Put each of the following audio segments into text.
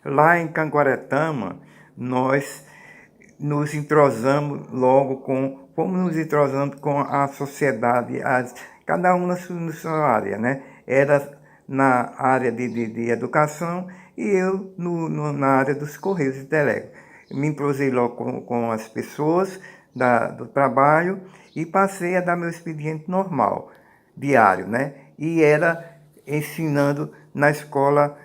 Lá em Canguaretama, nós nos entrosamos logo fomos nos entrosando com a sociedade, cada um na sua área, né? Era na área de educação e eu na área dos Correios e Telecom. Me entrosei logo com as pessoas do trabalho e passei a dar meu expediente normal, diário, né? E era ensinando na escola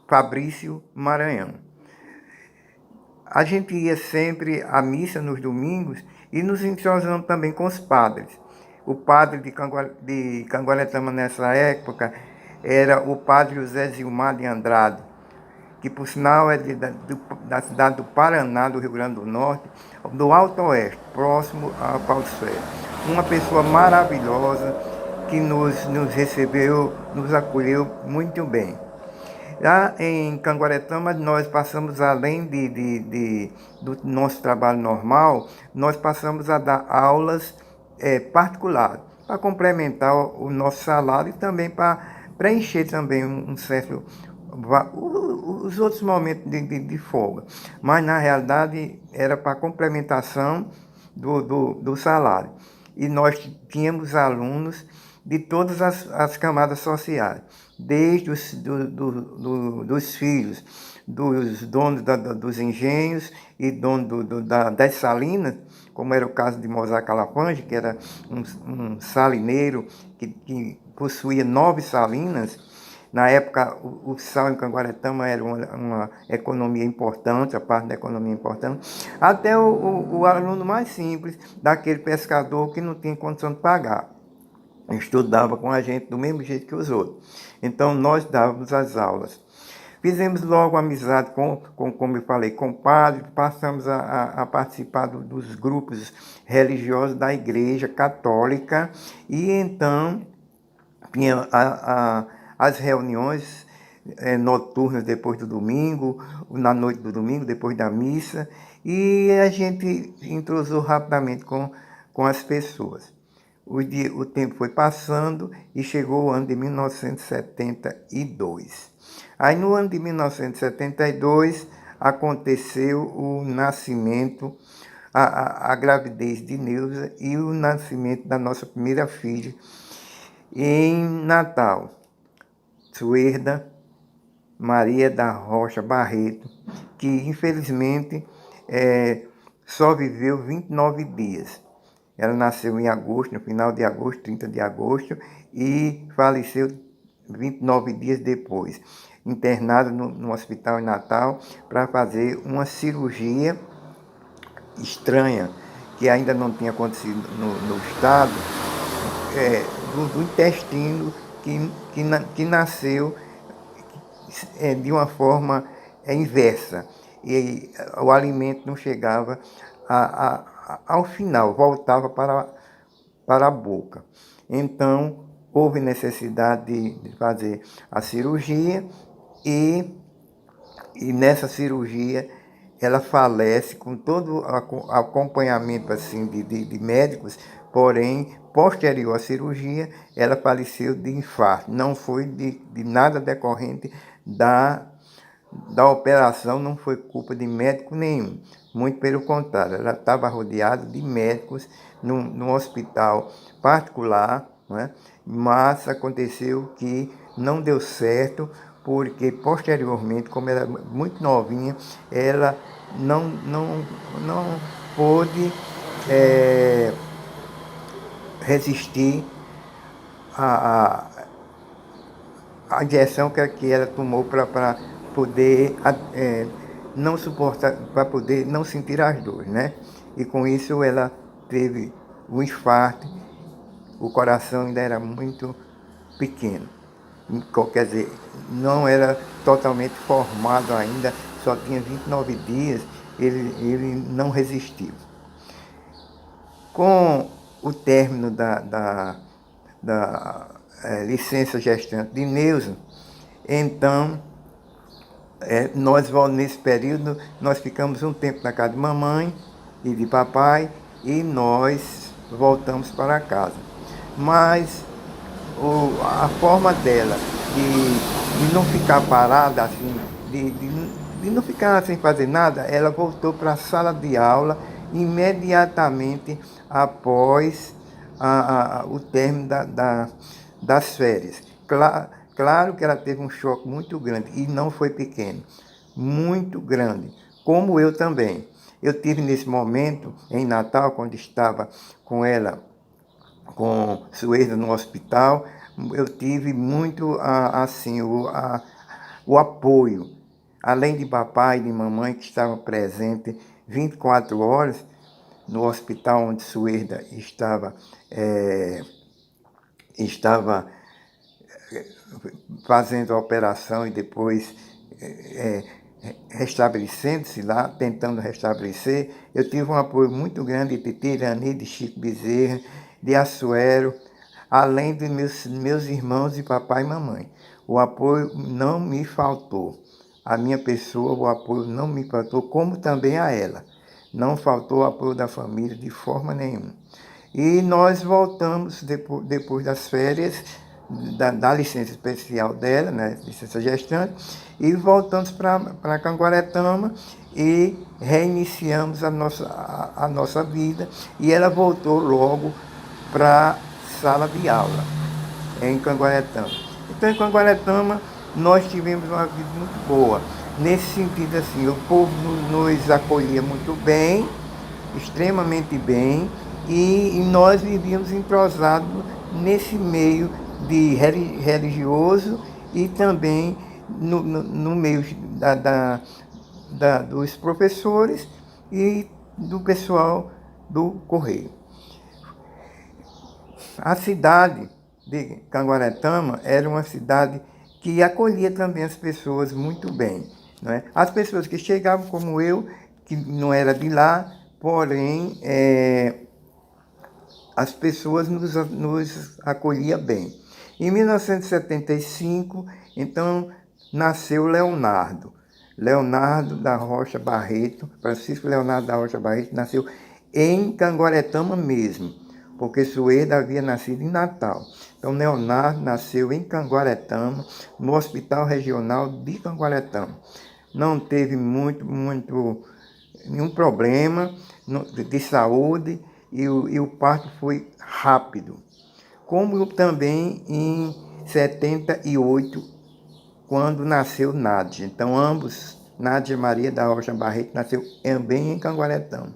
Fabrício Maranhão. A gente ia sempre à missa nos domingos e nos entrosamos também com os padres. O padre de Canguaretama nessa época era o padre José Zilmar de Andrade, que por sinal é da cidade do Paraná, do Rio Grande do Norte, do Alto Oeste, próximo a Paulo Freire. Uma pessoa maravilhosa que nos recebeu, nos acolheu muito bem. Lá em Canguaretama, nós passamos, além do nosso trabalho normal, nós passamos a dar aulas particulares, para complementar o nosso salário e também para preencher também um certo os outros momentos de folga. Mas, na realidade, era para complementação do salário. E nós tínhamos alunos de todas as camadas sociais, desde dos filhos, dos donos dos engenhos e donos das salinas, como era o caso de Mozart Calafange, que era um salineiro que possuía 9 salinas. Na época, o sal em Canguaretama era uma economia importante, a parte da economia importante, até o aluno mais simples, daquele pescador que não tinha condição de pagar. Estudava com a gente do mesmo jeito que os outros. Então, nós dávamos as aulas. Fizemos logo amizade como eu falei, com padres, passamos a participar dos grupos religiosos da Igreja Católica e então tinha as reuniões noturnas depois do domingo, na noite do domingo, depois da missa, e a gente entrosou rapidamente com as pessoas. O tempo foi passando e chegou o ano de 1972. Aí no ano de 1972 aconteceu o nascimento, a gravidez de Neuza e o nascimento da nossa primeira filha em Natal, Suerda Maria da Rocha Barreto, que infelizmente só viveu 29 dias. Ela nasceu em agosto, no final de agosto, 30 de agosto, e faleceu 29 dias depois, internada no hospital em Natal para fazer uma cirurgia estranha, que ainda não tinha acontecido no estado, do intestino que nasceu de uma forma inversa. E o alimento não chegava ao final, voltava para a boca. Então, houve necessidade de fazer a cirurgia e nessa cirurgia ela falece com todo o acompanhamento assim, de médicos, porém, posterior à cirurgia, ela faleceu de infarto. Não foi de nada decorrente da operação, não foi culpa de médico nenhum. Muito pelo contrário, ela estava rodeada de médicos num hospital particular, né? Mas aconteceu que não deu certo, porque posteriormente, como era muito novinha, ela não pôde resistir à, à injeção que ela tomou para poder não suportar, para poder não sentir as dores, né? E com isso ela teve um infarto, o coração ainda era muito pequeno. Quer dizer, não era totalmente formado ainda, só tinha 29 dias, ele não resistiu. Com o término da licença gestante de Neuza, então, nesse período, nós ficamos um tempo na casa de mamãe e de papai e nós voltamos para casa. Mas a forma dela de não ficar parada, assim, de não ficar sem fazer nada, ela voltou para a sala de aula imediatamente após o término das férias. Claro que ela teve um choque muito grande, e não foi pequeno, muito grande, como eu também. Eu tive nesse momento, em Natal, quando estava com ela, com Sueza no hospital, eu tive muito assim o apoio, além de papai e de mamãe que estavam presentes 24 horas no hospital onde Sueda estava fazendo a operação e depois restabelecendo-se lá, tentando restabelecer. Eu tive um apoio muito grande de Titi Irani, de Chico Bezerra, de Assuero, além de meus irmãos de papai e mamãe. O apoio não me faltou. A minha pessoa, o apoio não me faltou, como também a ela. Não faltou o apoio da família de forma nenhuma. E nós voltamos, depois das férias, da licença especial dela, né, licença gestante, e voltamos para Canguaretama e reiniciamos a nossa vida. E ela voltou logo para a sala de aula, em Canguaretama. Então, em Canguaretama, nós tivemos uma vida muito boa. Nesse sentido, assim, o povo nos acolhia muito bem, extremamente bem, e nós vivíamos entrosados nesse meio de religioso e também no meio dos professores e do pessoal do Correio. A cidade de Canguaretama era uma cidade que acolhia também as pessoas muito bem. Não é? As pessoas que chegavam, como eu, que não era de lá, porém as pessoas nos acolhiam bem. Em 1975, então, nasceu Leonardo. Leonardo da Rocha Barreto, Francisco Leonardo da Rocha Barreto, nasceu em Canguaretama mesmo, porque Sueda havia nascido em Natal. Então, Leonardo nasceu em Canguaretama, no Hospital Regional de Canguaretama. Não teve nenhum problema de saúde, e o parto foi rápido. Como também em 78, quando nasceu Nádia. Então, ambos, Nádia Maria da Rocha Barreto, nasceu também em Canguaretama.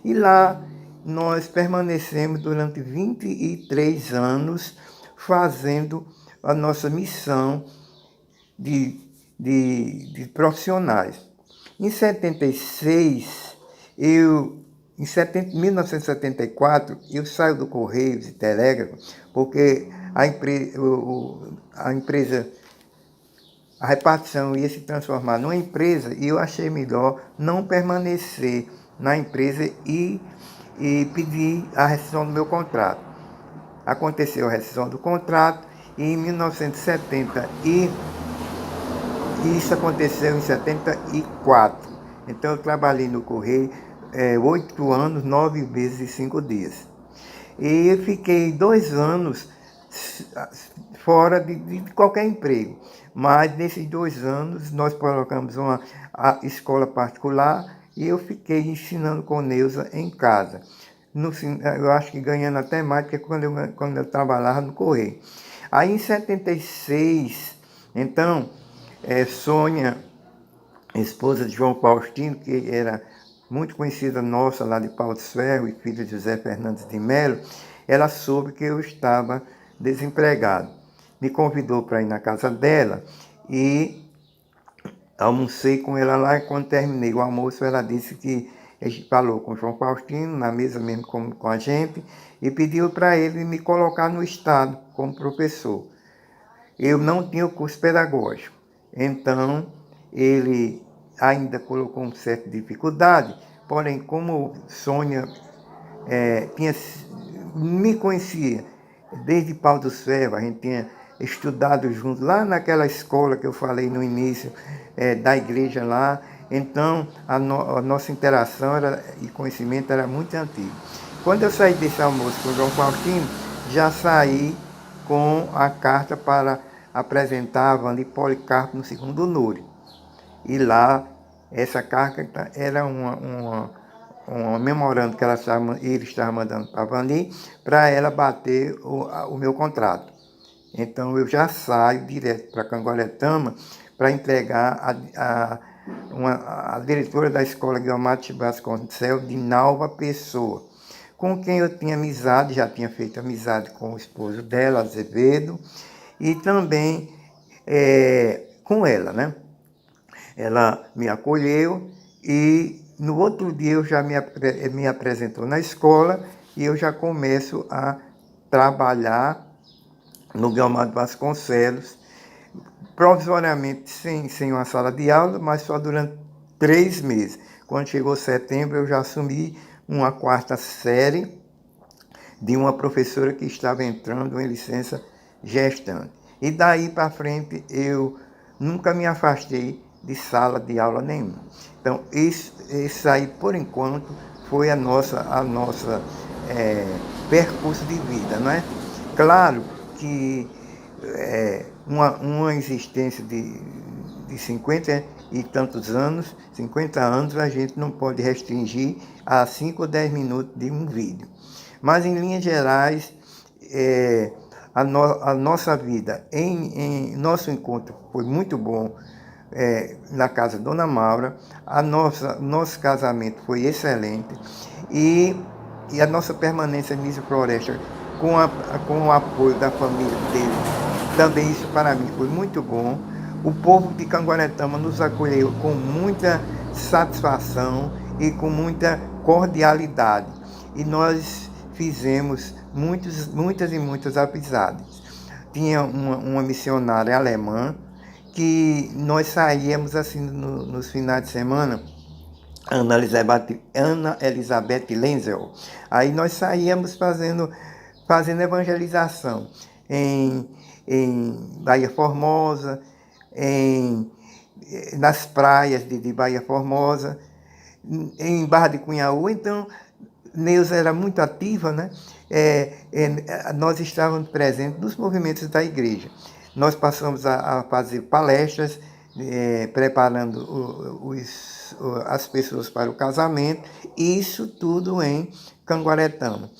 E lá nós permanecemos durante 23 anos fazendo a nossa missão de profissionais. Em 76, em 1974, eu saio do Correios e Telégrafo, porque a empresa, a repartição ia se transformar numa empresa, e eu achei melhor não permanecer na empresa e pedir a rescisão do meu contrato. Aconteceu a rescisão do contrato e em 1970, e isso aconteceu em 74. Então eu trabalhei no Correio 8 anos, 9 meses e 5 dias. E eu fiquei 2 anos fora de qualquer emprego. Mas nesses 2 anos nós colocamos a escola particular e eu fiquei ensinando com Neuza em casa. Eu acho que ganhando até mais do que quando eu trabalhava no Correio. Aí em 76, então, Sônia, esposa de João Faustino, que era muito conhecida nossa lá de Pau de Ferro e filha de José Fernandes de Melo, ela soube que eu estava desempregado. Me convidou para ir na casa dela e almocei com ela lá, e quando terminei o almoço, ela disse que a gente falou com o João Faustino, na mesa mesmo com a gente, e pediu para ele me colocar no Estado como professor. Eu não tinha o curso pedagógico, então ele ainda colocou uma certa dificuldade, porém, como Sônia me conhecia desde Pau dos Ferros, a gente tinha estudado junto lá naquela escola que eu falei no início, da igreja lá. Então a nossa interação e conhecimento era muito antigo. Quando eu saí desse almoço com o João Faustino, já saí com a carta para apresentar a Wandi Policarpo no segundo Núrio. E lá, essa carta era um memorando que ele estava mandando para a Vani para ela bater o meu contrato. Então eu já saio direto para Canguaretama para entregar a diretora da escola Guilmar de Vasconcelos, de Nalva Pessoa, com quem eu tinha amizade, já tinha feito amizade com o esposo dela, Azevedo, e também com ela, né? Ela me acolheu e no outro dia eu já me apresentou na escola e eu já começo a trabalhar no Guilmar de Vasconcelos, provisoriamente sem uma sala de aula, mas só durante 3 meses. Quando chegou setembro, eu já assumi uma 4ª série de uma professora que estava entrando em licença gestante. E daí para frente, eu nunca me afastei de sala de aula nenhuma. Então, isso aí, por enquanto, foi a nossa percurso de vida, não é? Claro que uma existência de 50 e tantos anos, 50 anos, a gente não pode restringir a 5 ou 10 minutos de um vídeo. Mas, em linhas gerais, a nossa vida, nosso encontro foi muito bom na casa da Dona Maura, nosso casamento foi excelente e a nossa permanência em Nísio Floresta com o apoio da família dele, também isso para mim foi muito bom. O povo de Canguaretama nos acolheu com muita satisfação e com muita cordialidade. E nós fizemos muitas e muitas amizades. Tinha uma missionária alemã que nós saíamos assim nos finais de semana, Ana Elizabeth Lenzel. Aí nós saíamos fazendo evangelização em Bahia Formosa, nas praias de Bahia Formosa, em Barra de Cunhaú. Então, Neuza era muito ativa, né? Nós estávamos presentes nos movimentos da igreja. Nós passamos a fazer palestras, preparando as pessoas para o casamento, isso tudo em Canguaretama.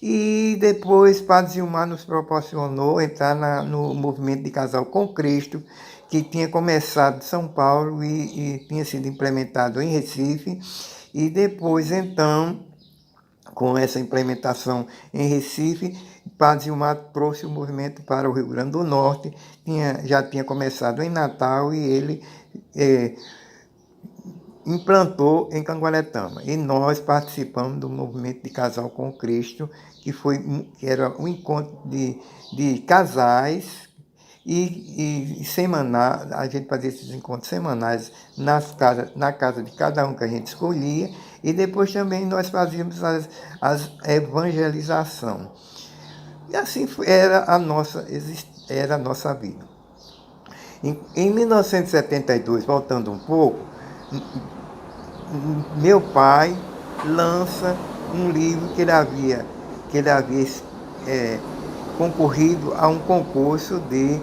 E depois Padre Zilmar nos proporcionou entrar no movimento de Casal com Cristo, que tinha começado em São Paulo e tinha sido implementado em Recife. E depois, então, com essa implementação em Recife, Padre Zilmar trouxe o movimento para o Rio Grande do Norte, já tinha começado em Natal e ele implantou em Canguaretama. E nós participamos do movimento de Casal com Cristo, que era um encontro de casais e semanal, a gente fazia esses encontros semanais na casa de cada um que a gente escolhia, e depois também nós fazíamos as evangelização. E assim era a nossa vida. Em 1972, voltando um pouco, meu pai lança um livro que ele havia concorrido a um concurso de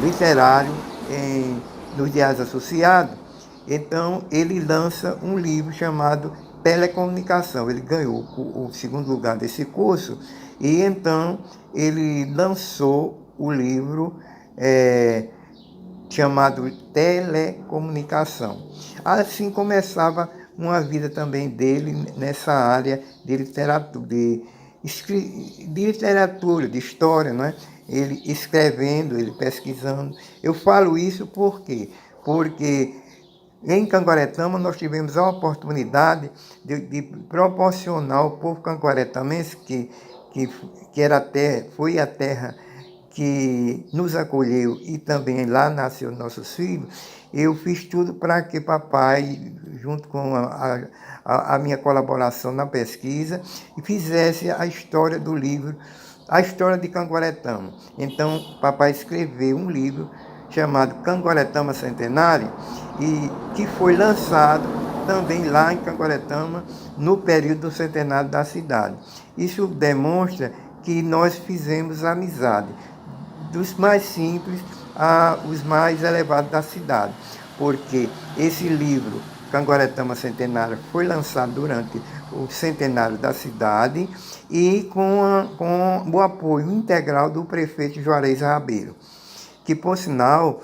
literário nos Diários Associados. Então, ele lança um livro chamado Telecomunicação. Ele ganhou o 2º lugar desse curso e, então, ele lançou o livro chamado Telecomunicação. Assim começava uma vida também dele nessa área de literatura, de história, não é? Ele escrevendo, ele pesquisando. Eu falo isso porque em Canguaretama nós tivemos a oportunidade de proporcionar ao povo canguaretamense, que foi a terra que nos acolheu e também lá nasceu nossos filhos. Eu fiz tudo para que papai, junto com a minha colaboração na pesquisa, fizesse a história do livro, a história de Canguaretama. Então, papai escreveu um livro chamado Canguaretama Centenário, e que foi lançado também lá em Canguaretama, no período do centenário da cidade. Isso demonstra que nós fizemos amizade, dos mais simples aos mais elevados da cidade. porque esse livro, Canguaretama Centenário, foi lançado durante o centenário da cidade e com o apoio integral do prefeito Juarez Rabeiro, que, por sinal,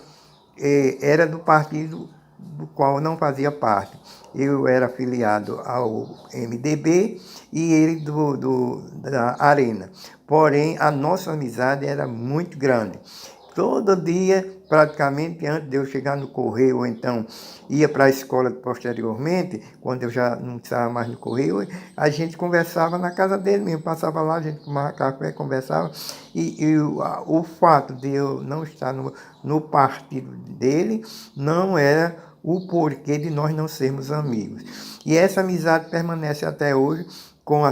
era do partido do qual eu não fazia parte. Eu era afiliado ao MDB e ele da Arena. Porém, a nossa amizade era muito grande. Todo dia, praticamente, antes de eu chegar no Correio, ou então ia para a escola posteriormente, quando eu já não estava mais no Correio, a gente conversava na casa dele mesmo, passava lá, a gente tomava café, conversava, e o fato de eu não estar no partido dele não era o porquê de nós não sermos amigos. E essa amizade permanece até hoje com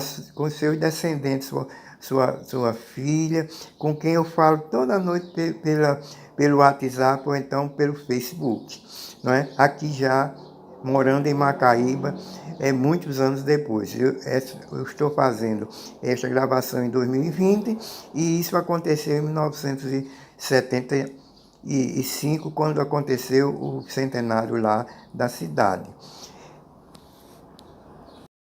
seus descendentes, sua filha, com quem eu falo toda noite pelo WhatsApp ou então pelo Facebook. Não é? Aqui já, morando em Macaíba, muitos anos depois. Eu estou fazendo esta gravação em 2020 e isso aconteceu em 1975, quando aconteceu o centenário lá da cidade.